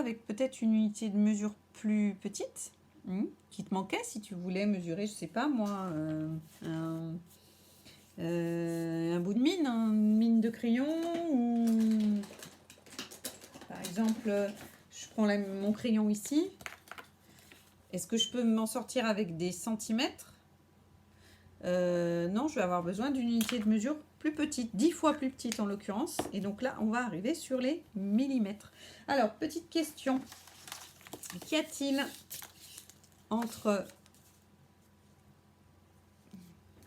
avec peut-être une unité de mesure plus petite qui te manquait si tu voulais mesurer, je sais pas moi, un bout de mine, une mine de crayon, ou par exemple, je prends mon crayon ici. Est-ce que je peux m'en sortir avec des centimètres? Non, je vais avoir besoin d'une unité de mesure plus petite, 10 fois plus petite en l'occurrence. Et donc là, on va arriver sur les millimètres. Alors, petite question. Qu'y a-t-il entre...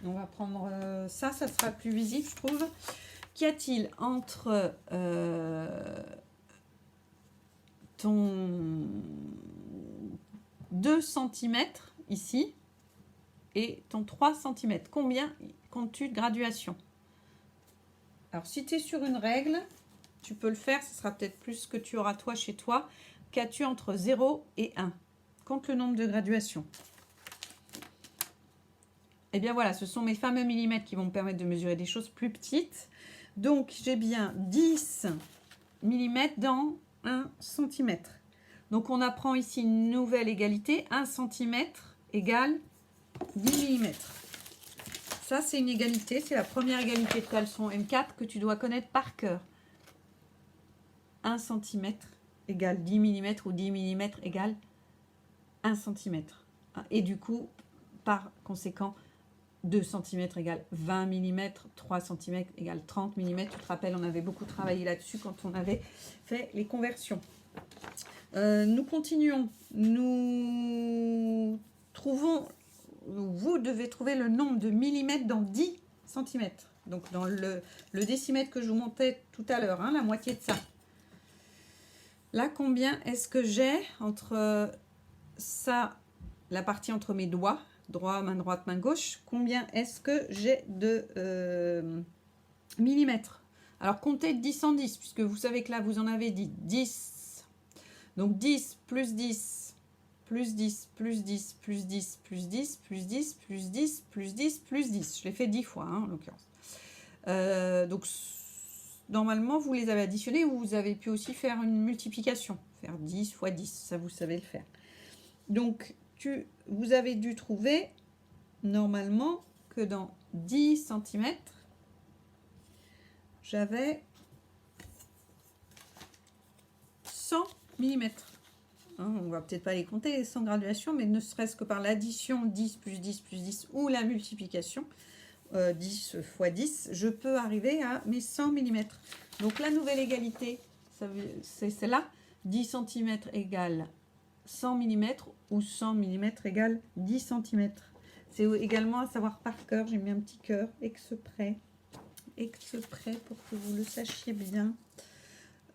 On va prendre ça, ça sera plus visible, je trouve. Qu'y a-t-il entre ton 2 cm ici et ton 3 cm? Combien comptes-tu de graduation? Alors, si tu es sur une règle, tu peux le faire. Ce sera peut-être plus que tu auras toi chez toi. Qu'as-tu entre 0 et 1? Compte le nombre de graduations. Et bien voilà, ce sont mes fameux millimètres qui vont me permettre de mesurer des choses plus petites. Donc, j'ai bien 10 mm dans 1 cm. Donc, on apprend ici une nouvelle égalité. 1 cm égale 10 mm. Ça, c'est une égalité. C'est la première égalité de ta leçon M4 que tu dois connaître par cœur. 1 cm égale 10 mm ou 10 mm égale 1 cm. Et du coup, par conséquent, 2 cm égale 20 mm, 3 cm égale 30 mm. Tu te rappelles, on avait beaucoup travaillé là-dessus quand on avait fait les conversions. Nous continuons. Nous trouvons, vous devez trouver le nombre de millimètres dans 10 cm. Donc dans le décimètre que je vous montrais tout à l'heure, la moitié de ça. Là, combien est-ce que j'ai entre ça, la partie entre mes doigts, main droite, main gauche, combien est-ce que j'ai de millimètres? Alors, comptez de 10 en 10, puisque vous savez que là, vous en avez dit 10. Donc, 10 plus 10, plus 10, plus 10, plus 10, plus 10, plus 10, plus 10, plus 10, plus 10. Je l'ai fait 10 fois, en l'occurrence. Donc, normalement, vous les avez additionnés ou vous avez pu aussi faire une multiplication. Faire 10 fois 10, ça, vous savez le faire. Donc, vous avez dû trouver, normalement, que dans 10 cm, j'avais 100 mm. On va peut-être pas les compter sans graduation, mais ne serait-ce que par l'addition 10 plus 10 plus 10 ou la multiplication 10 fois 10, je peux arriver à mes 100 mm. Donc, la nouvelle égalité, c'est celle-là. 10 cm égale 100 mm ou 100 mm égale 10 cm. C'est également à savoir par cœur. J'ai mis un petit cœur exprès pour que vous le sachiez bien.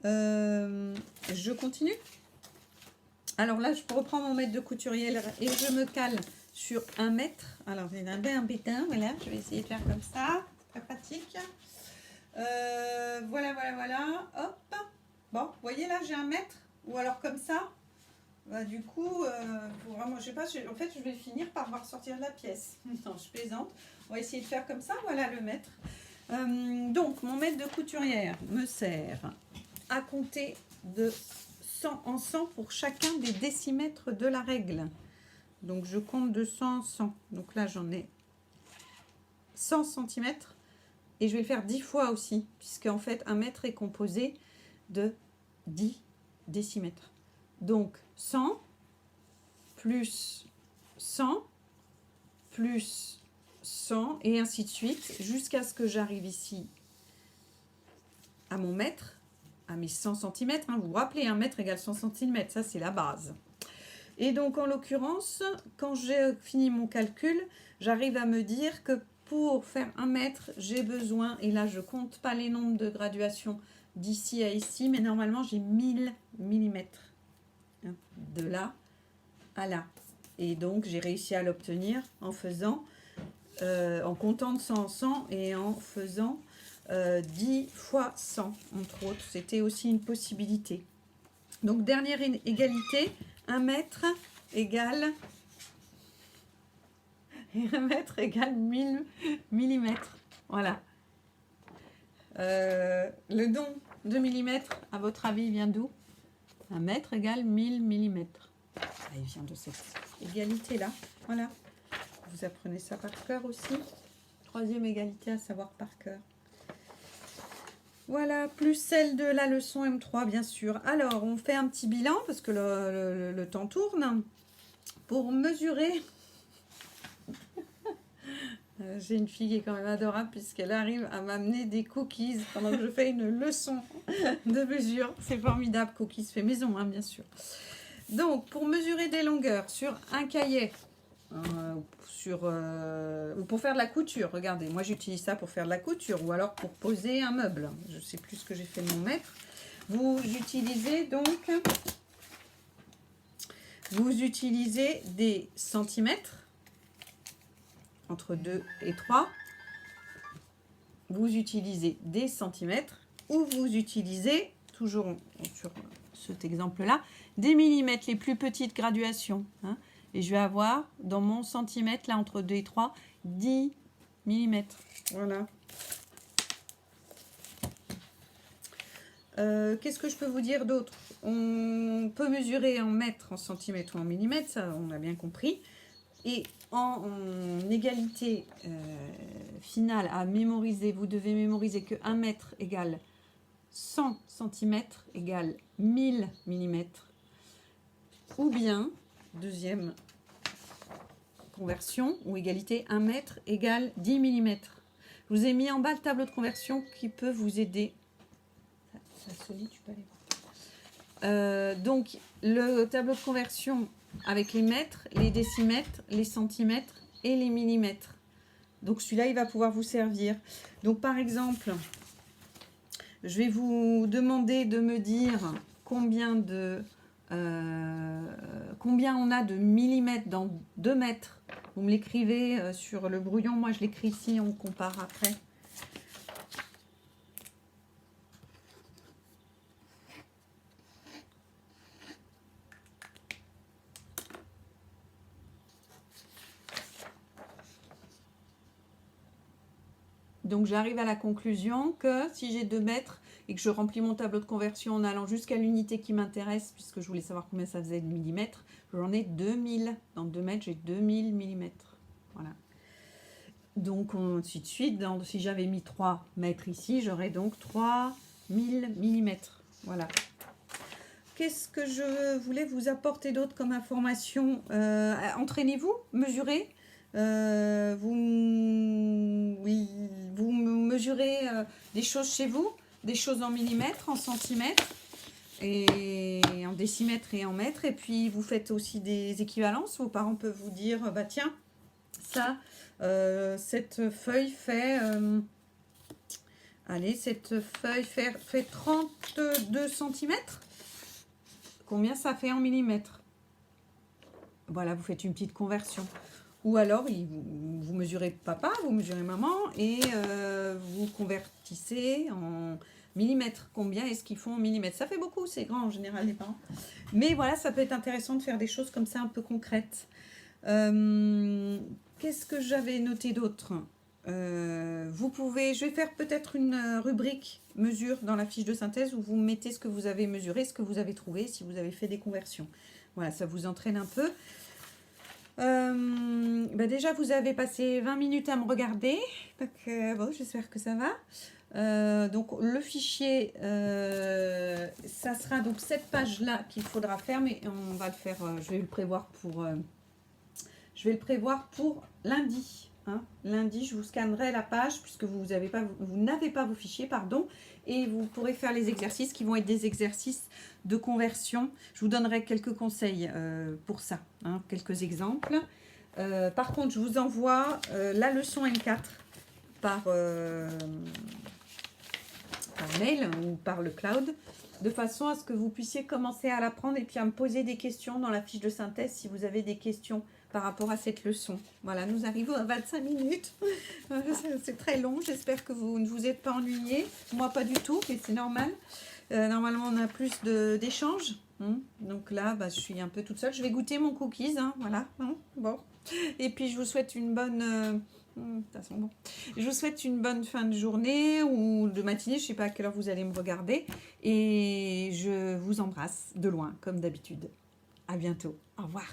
Je continue. Alors là, je reprends mon mètre de couturière et je me cale sur 1 mètre. Alors, j'ai un bétain, voilà. Je vais essayer de faire comme ça. Très pratique. Voilà. Hop. Bon, vous voyez là, j'ai 1 mètre. Ou alors comme ça. Bah, du coup, vraiment, je sais pas, en fait, je vais finir par voir sortir de la pièce. Non, je plaisante. On va essayer de faire comme ça. Voilà le mètre. Donc, mon mètre de couturière me sert à compter de 100 en 100 pour chacun des décimètres de la règle. Donc, je compte de 100 en 100. Donc là, j'en ai 100 cm. Et je vais le faire 10 fois aussi, puisque en fait, un mètre est composé de 10 décimètres. Donc, 100 plus 100 plus 100 et ainsi de suite jusqu'à ce que j'arrive ici à mon mètre, à mes 100 cm. Vous vous rappelez, un mètre égale 100 cm, ça c'est la base. Et donc, en l'occurrence, quand j'ai fini mon calcul, j'arrive à me dire que pour faire 1 mètre, j'ai besoin, et là je compte pas les nombres de graduation d'ici à ici, mais normalement j'ai 1000 mm. De là à là. Et donc, j'ai réussi à l'obtenir en faisant, en comptant de 100 en 100 et en faisant 10 fois 100, entre autres. C'était aussi une possibilité. Donc, dernière égalité, 1 mètre égale 1000 millimètres. Voilà. Le don de millimètres, à votre avis, vient d'où? 1 mètre égale 1000 mm. Il vient de cette égalité-là. Voilà. Vous apprenez ça par cœur aussi. 3e égalité à savoir par cœur. Voilà, plus celle de la leçon M3, bien sûr. Alors, on fait un petit bilan, parce que le temps tourne. Pour mesurer... J'ai une fille qui est quand même adorable, puisqu'elle arrive à m'amener des cookies pendant que je fais une leçon de mesure. C'est formidable, cookies fait maison, hein, bien sûr. Donc, pour mesurer des longueurs sur un cahier, ou pour faire de la couture, regardez, moi j'utilise ça pour faire de la couture, ou alors pour poser un meuble. Je ne sais plus ce que j'ai fait de mon mètre. Vous utilisez des centimètres, entre 2 et 3. Vous utilisez des centimètres, ou vous utilisez, toujours sur cet exemple-là, des millimètres, les plus petites graduations. Hein. Et je vais avoir, dans mon centimètre, là, entre 2 et 3, 10 mm. Voilà. Qu'est-ce que je peux vous dire d'autre? On peut mesurer en mètres, en centimètres ou en millimètres, ça on a bien compris. Et en égalité finale à mémoriser, vous devez mémoriser que 1 mètre égale 100 cm égale 1000 mm. Ou bien, deuxième conversion, ou égalité, 1 mètre égale 10 mm. Je vous ai mis en bas le tableau de conversion qui peut vous aider. Ça se lit, tu peux aller voir. Donc, le tableau de conversion avec les mètres, les décimètres, les centimètres et les millimètres. Donc, celui-là, il va pouvoir vous servir. Donc, par exemple, je vais vous demander de me dire combien on a de millimètres dans 2 mètres. Vous me l'écrivez sur le brouillon. Moi, je l'écris ici, on compare après. Donc, j'arrive à la conclusion que si j'ai 2 mètres et que je remplis mon tableau de conversion en allant jusqu'à l'unité qui m'intéresse, puisque je voulais savoir combien ça faisait de millimètres, j'en ai 2000. Dans 2 mètres, j'ai 2000 millimètres. Voilà. Donc, ainsi de suite. Si j'avais mis 3 mètres ici, j'aurais donc 3000 millimètres. Voilà. Qu'est-ce que je voulais vous apporter d'autre comme information? Entraînez-vous, mesurez. Vous mesurez des choses chez vous, des choses en millimètres, en centimètres, et en décimètres et en mètres. Et puis, vous faites aussi des équivalences. Vos parents peuvent vous dire, bah tiens, ça, cette feuille fait... allez, cette feuille fait 32 centimètres. Combien ça fait en millimètres? Voilà, vous faites une petite conversion. Ou alors, vous mesurez papa, vous mesurez maman et vous convertissez en millimètres. Combien est-ce qu'ils font en millimètres? Ça fait beaucoup, c'est grand en général les parents. Mais voilà, ça peut être intéressant de faire des choses comme ça un peu concrètes. Qu'est-ce que j'avais noté d'autre? Je vais faire peut-être une rubrique mesure dans la fiche de synthèse où vous mettez ce que vous avez mesuré, ce que vous avez trouvé, si vous avez fait des conversions. Voilà, ça vous entraîne un peu. Déjà, vous avez passé 20 minutes à me regarder. Donc, bon, j'espère que ça va. Donc, le fichier, ça sera donc cette page-là qu'il faudra faire, mais on va le faire, je vais le prévoir pour lundi. Hein. Lundi, je vous scannerai la page puisque vous n'avez pas vos fichiers, pardon, et vous pourrez faire les exercices qui vont être des exercices de conversion. Je vous donnerai quelques conseils pour ça, hein, quelques exemples. Par contre, je vous envoie la leçon M4 par mail ou par le cloud, de façon à ce que vous puissiez commencer à l'apprendre et puis à me poser des questions dans la fiche de synthèse si vous avez des questions par rapport à cette leçon. Voilà, nous arrivons à 25 minutes. C'est très long. J'espère que vous ne vous êtes pas ennuyés. Moi, pas du tout, mais c'est normal. Normalement, on a plus d'échanges. Donc là, je suis un peu toute seule. Je vais goûter mon cookies. Hein, voilà. Bon. Et puis, je vous souhaite une bonne Ça sent bon. Je vous souhaite une bonne fin de journée ou de matinée. Je ne sais pas à quelle heure vous allez me regarder. Et je vous embrasse de loin, comme d'habitude. À bientôt. Au revoir.